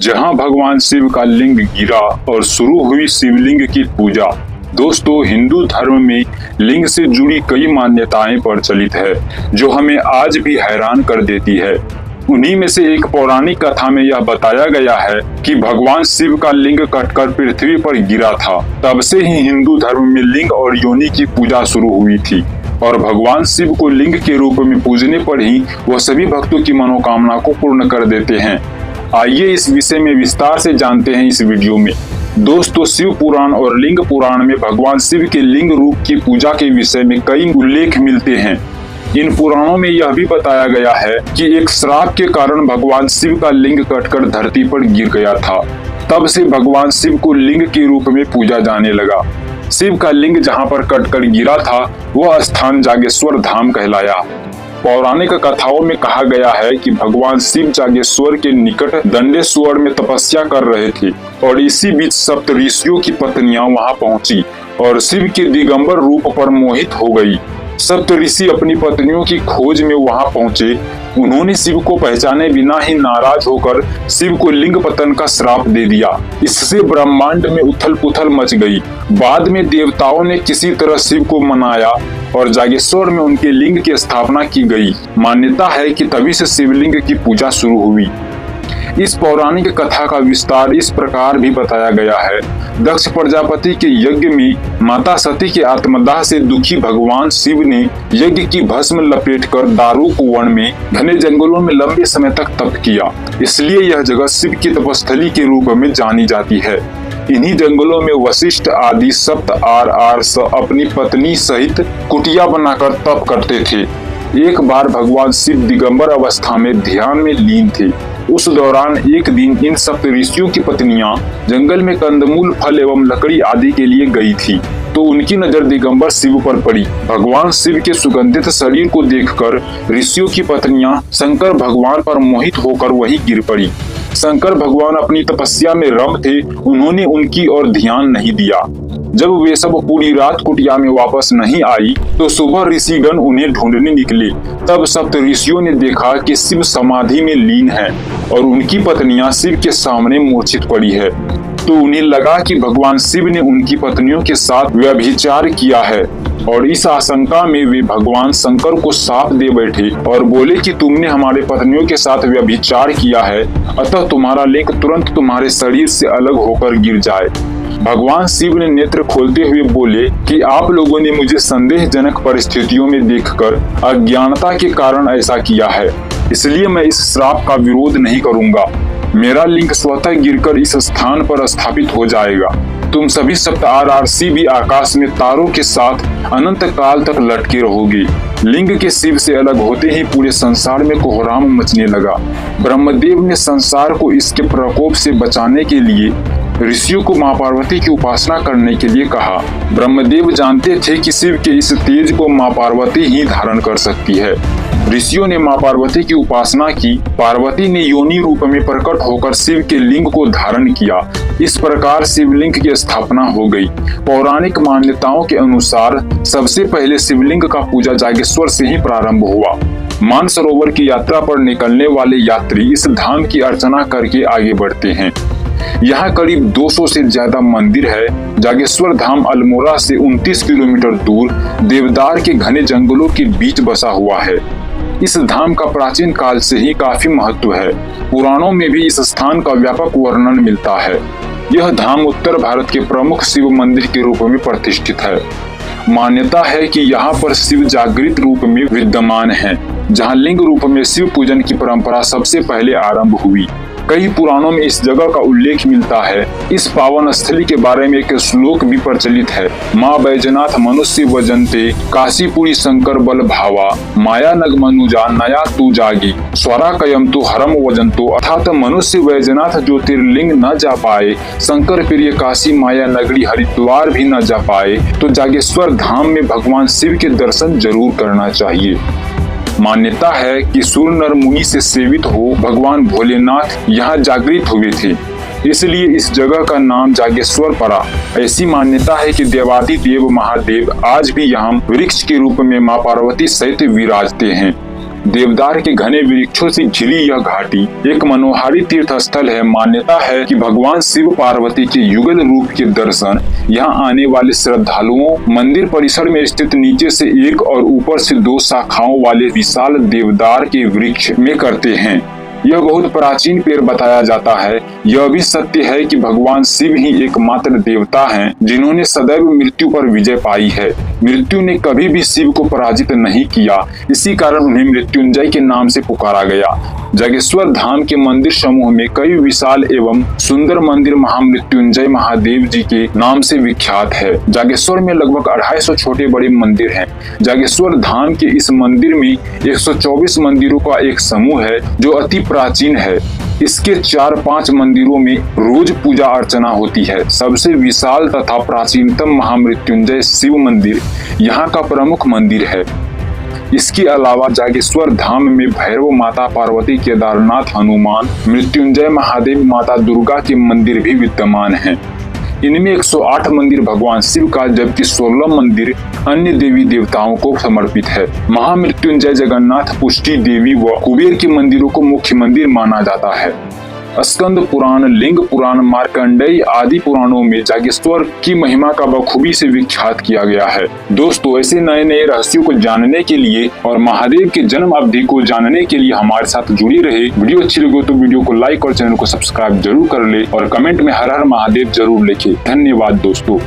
जहां भगवान शिव का लिंग गिरा और शुरू हुई शिवलिंग की पूजा। दोस्तों, हिंदू धर्म में लिंग से जुड़ी कई मान्यताएं प्रचलित है जो हमें आज भी हैरान कर देती है। उन्हीं में से एक पौराणिक कथा में यह बताया गया है कि भगवान शिव का लिंग कटकर पृथ्वी पर गिरा था। तब से ही हिंदू धर्म में लिंग और योनि की पूजा शुरू हुई थी और भगवान शिव को लिंग के रूप में पूजने पर ही वह सभी भक्तों की मनोकामना को पूर्ण कर देते हैं। आइए इस विषय में विस्तार से जानते हैं इस वीडियो में। दोस्तों, शिव पुराण और लिंग पुराण में भगवान शिव के लिंग रूप की पूजा के विषय में कई उल्लेख मिलते हैं। इन पुराणों में यह भी बताया गया है कि एक श्राप के कारण भगवान शिव का लिंग कटकर धरती पर गिर गया था। तब से भगवान शिव को लिंग के रूप में पूजा जाने लगा। शिव का लिंग जहाँ पर कटकर गिरा था वह स्थान जागेश्वर धाम कहलाया। पौराणिक कथाओं में कहा गया है कि भगवान शिव जागेश्वर के निकट दंडेश्वर में तपस्या कर रहे थे और इसी बीच सप्त ऋषियों की पत्नियां वहां पहुंची और शिव के दिगंबर रूप पर मोहित हो गई। सप्त ऋषि अपनी पत्नियों की खोज में वहां पहुंचे। उन्होंने शिव को पहचाने बिना ही नाराज होकर शिव को लिंग पतन का श्राप दे दिया। इससे ब्रह्मांड में उथल पुथल मच गई। बाद में देवताओं ने किसी तरह शिव को मनाया और जागेश्वर में उनके लिंग की स्थापना की गई। मान्यता है कि तभी से शिवलिंग की पूजा शुरू हुई। इस पौराणिक कथा का विस्तार इस प्रकार भी बताया गया है। दक्ष प्रजापति के यज्ञ में माता सती के आत्मदाह से दुखी भगवान शिव ने यज्ञ की भस्म लपेटकर दारुक वन में घने जंगलों में लंबे समय तक तप किया। इसलिए यह जगह शिव की तपस्थली के रूप में जानी जाती है। इन्हीं जंगलों में वशिष्ठ आदि सप्त आर्ष अपनी पत्नी सहित कुटिया बनाकर तप करते थे। एक बार भगवान शिव दिगंबर अवस्था में ध्यान में लीन थे। उस दौरान एक दिन इन सप्त ऋषियों की पत्नियां जंगल में कंदमूल, फल एवं लकड़ी आदि के लिए गई थी तो उनकी नजर दिगंबर शिव पर पड़ी। भगवान शिव के सुगंधित शरीर को देखकर ऋषियों की पत्नियां शंकर भगवान पर मोहित होकर वहीं गिर पड़ी। शंकर भगवान अपनी तपस्या में रम थे। उन्होंने उनकी ओर ध्यान नहीं दिया। जब वे सब पूरी रात कुटिया में वापस नहीं आई तो सुबह ऋषिगण उन्हें ढूंढने निकले। तब सप्त ऋषियों ने देखा कि शिव समाधि में लीन है और उनकी पत्नियां शिव के सामने मूर्छित पड़ी है। तो उन्हें लगा कि भगवान शिव ने उनकी पत्नियों के साथ व्यभिचार किया है और इस आशंका में वे भगवान शंकर को शाप दे बैठे और बोले कि तुमने हमारे पत्नियों के साथ व्यभिचार किया है, अतः तुम्हारा लिंग तुरंत तुम्हारे शरीर से अलग होकर गिर जाए। भगवान शिव ने नेत्र खोलते हुए बोले कि आप लोगों ने मुझे संदेहजनक परिस्थितियों में देखकर अज्ञानता के कारण ऐसा किया है, इसलिए मैं इस श्राप का विरोध नहीं करूंगा। मेरा लिंग स्वतः गिरकर इस स्थान पर स्थापित हो जाएगा। तुम सभी सप्त आर्षि भी आकाश में तारों के साथ अनंत काल तक लटके रहोगे। लिंग के शिव से अलग होते ही पूरे संसार में कोहराम मचने लगा। ब्रह्मदेव ने संसार को इसके प्रकोप से बचाने के लिए ऋषियों को मां पार्वती की उपासना करने के लिए कहा। ब्रह्मदेव जानते थे कि शिव के इस तेज को मां पार्वती ही धारण कर सकती है। ऋषियों ने मां पार्वती की उपासना की। पार्वती ने योनि रूप में प्रकट होकर शिव के लिंग को धारण किया। इस प्रकार शिवलिंग की स्थापना हो गई। पौराणिक मान्यताओं के अनुसार सबसे पहले शिवलिंग का पूजा जागेश्वर से ही प्रारंभ हुआ। मानसरोवर की यात्रा पर निकलने वाले यात्री इस धाम की अर्चना करके आगे बढ़ते हैं। यहाँ करीब 200 से ज्यादा मंदिर है। जागेश्वर धाम अल्मोड़ा से 29 किलोमीटर दूर देवदार के घने जंगलों के बीच बसा हुआ है। इस धाम का प्राचीन काल से ही काफी महत्व है। पुराणों में भी इस स्थान का व्यापक वर्णन मिलता है। यह धाम उत्तर भारत के प्रमुख शिव मंदिर के रूप में प्रतिष्ठित है। मान्यता है कि यहाँ पर शिव जागृत रूप में विद्यमान है, जहाँ लिंग रूप में शिव पूजन की परंपरा सबसे पहले आरंभ हुई। कई पुराणों में इस जगह का उल्लेख मिलता है। इस पावन स्थली के बारे में एक श्लोक भी प्रचलित है। माँ बैजनाथ मनुष्य वजंते, काशीपुरी शंकर बल भावा, माया नग मनुजा नया तू जागी, स्वरा कयम तु हरम वजंतो। अर्थात मनुष्य बैजनाथ ज्योतिर्लिंग न जा पाए, शंकर प्रिय काशी माया नगरी हरिद्वार भी न जा पाए, तो जागेश्वर धाम में भगवान शिव के दर्शन जरूर करना चाहिए। मान्यता है कि सूर्य नर मुनि से सेवित हो भगवान भोलेनाथ यहाँ जागृत हुए थे, इसलिए इस जगह का नाम जागेश्वर पड़ा। ऐसी मान्यता है कि देवाधिदेव महादेव आज भी यहाँ वृक्ष के रूप में मां पार्वती सहित विराजते हैं। देवदार के घने वृक्षों से घिरी यह घाटी एक मनोहारी तीर्थ स्थल है। मान्यता है कि भगवान शिव पार्वती के युगल रूप के दर्शन यहाँ आने वाले श्रद्धालुओं मंदिर परिसर में स्थित नीचे से एक और ऊपर से 2 शाखाओं वाले विशाल देवदार के वृक्ष में करते हैं। यह बहुत प्राचीन पेड़ बताया जाता है। यह भी सत्य है कि भगवान शिव ही एकमात्र देवता हैं जिन्होंने सदैव मृत्यु पर विजय पाई है। मृत्यु ने कभी भी शिव को पराजित नहीं किया, इसी कारण उन्हें मृत्युंजय के नाम से पुकारा गया। जागेश्वर धाम के मंदिर समूह में कई विशाल एवं सुंदर मंदिर महामृत्युंजय महादेव जी के नाम से विख्यात है। जागेश्वर में लगभग 250 छोटे बड़े मंदिर हैं। जागेश्वर धाम के इस मंदिर में 124 मंदिरों का एक समूह है जो अति प्राचीन है। इसके 4-5 मंदिरों में रोज पूजा अर्चना होती है। सबसे विशाल तथा प्राचीनतम महामृत्युंजय शिव मंदिर यहाँ का प्रमुख मंदिर है। इसके अलावा जागेश्वर धाम में भैरव माता पार्वती, केदारनाथ हनुमान, मृत्युंजय महादेव, माता दुर्गा के मंदिर भी विद्यमान हैं। इनमें 108 मंदिर भगवान शिव का जबकि 16 मंदिर अन्य देवी देवताओं को समर्पित है। महामृत्युंजय, जगन्नाथ, पुष्टि देवी व कुबेर के मंदिरों को मुख्य मंदिर माना जाता है। स्कंद पुराण, लिंग पुराण, मार्कंडेय आदि पुराणों में जागेश्वर की महिमा का बखूबी से विख्यात किया गया है। दोस्तों, ऐसे नए नए रहस्यों को जानने के लिए और महादेव के जन्म अवधि को जानने के लिए हमारे साथ जुड़े रहे। वीडियो अच्छी लगे तो वीडियो को लाइक और चैनल को सब्सक्राइब जरूर कर ले और कमेंट में हर हर महादेव जरूर लिखे। धन्यवाद दोस्तों।